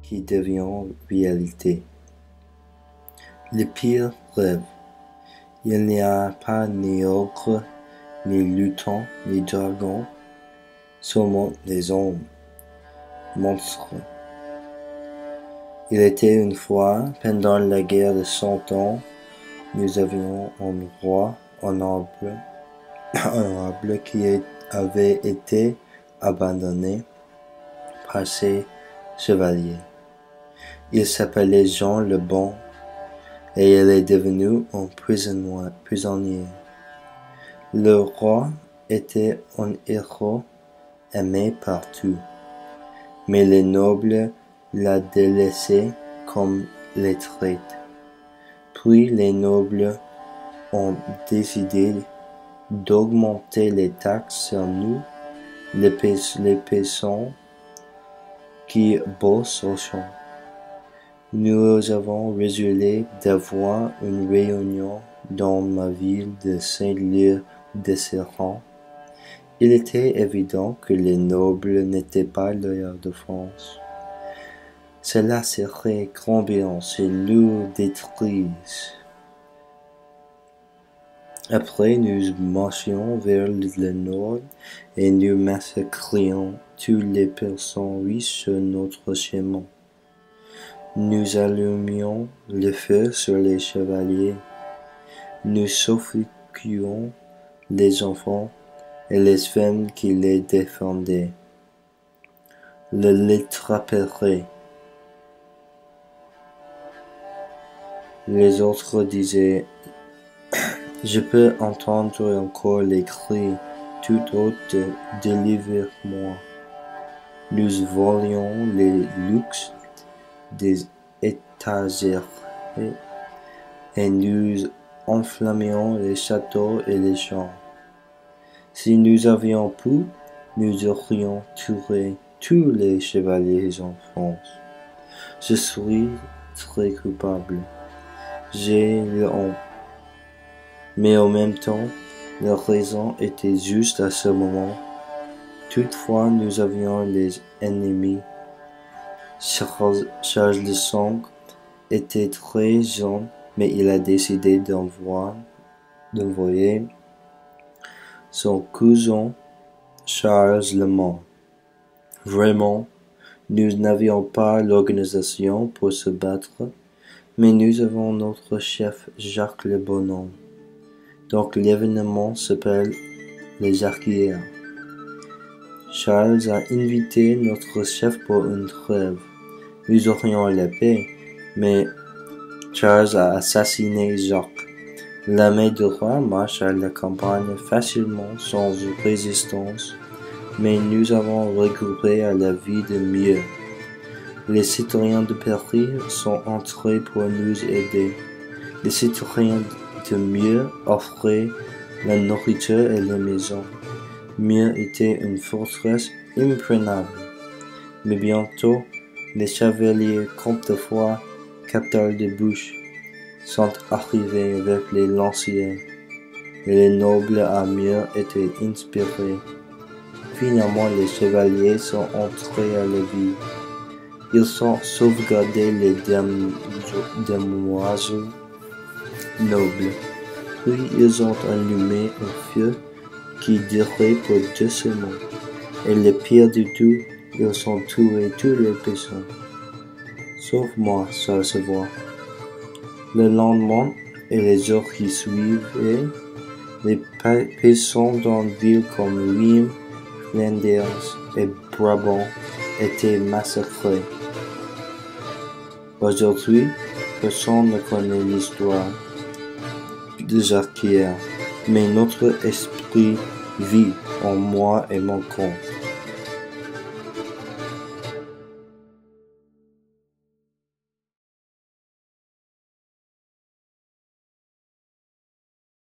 qui devient réalité. Le pire rêve. Il n'y a pas ni ogre, ni lutin, ni dragon, seulement des hommes, monstres. Il était une fois, pendant la guerre de 100 ans, nous avions un roi, un arbre qui avait été abandonné par ses chevaliers. Il s'appelait Jean le Bon et il est devenu un prisonnier. Le roi était un héros aimé partout, mais les nobles l'a délaissé comme les traites. Puis les nobles ont décidé d'augmenter les taxes sur nous, les paysans qui bossent au champ. Nous avons résolu d'avoir une réunion dans ma ville de Saint-Leu-de-Serran. Il était évident que les nobles n'étaient pas loyaux de France. Cela serait grand bien si nous détruisent. Après, nous marchions vers le nord et nous massacrions tous les personnes riches sur notre chemin. Nous allumions le feu sur les chevaliers. Nous suffoquions les enfants et les femmes qui les défendaient. Les trapperait. Les autres disaient: je peux entendre encore les cris tout haut de délivre-moi. Nous volions les luxe des étagères et nous enflammions les châteaux et les champs. Si nous avions pu, nous aurions tué tous les chevaliers en France. Je suis très coupable. J'ai le honte. Mais en même temps, la raison était juste à ce moment. Toutefois, nous avions les ennemis. Charles V était très jeune, mais il a décidé d'envoyer son cousin Charles le Mans. Vraiment, nous n'avions pas l'organisation pour se battre, mais nous avons notre chef Jacques le Bonhomme. Donc l'événement s'appelle les Archières. Charles a invité notre chef pour une trêve. Nous aurions la paix, mais Charles a assassiné Jacques. L'armée du roi marche à la campagne facilement, sans résistance, mais nous avons recouru à la vie de mieux. Les citoyens de Paris sont entrés pour nous aider. Les citoyens de mieux offraient la nourriture et les maisons. Mieux était une forteresse imprenable. Mais bientôt, les chevaliers Comtefoy, capitale de Bouche, sont arrivés avec les lanciers, et les nobles à mieux étaient inspirés. Finalement, les chevaliers sont entrés à la vie. Ils ont sauvegardé les demoiselles nobles. Puis ils ont allumé un feu qui durait pour 2 semaines. Et le pire du tout, ils ont tué tous les paysans. Sauf moi, ça se voit. Le lendemain et les jours qui suivaient, les paysans dans les villes comme Rheims, Flanders et Brabant étaient massacrés. Aujourd'hui, personne ne connaît l'histoire des Archières, mais notre esprit vit en moi et mon compte.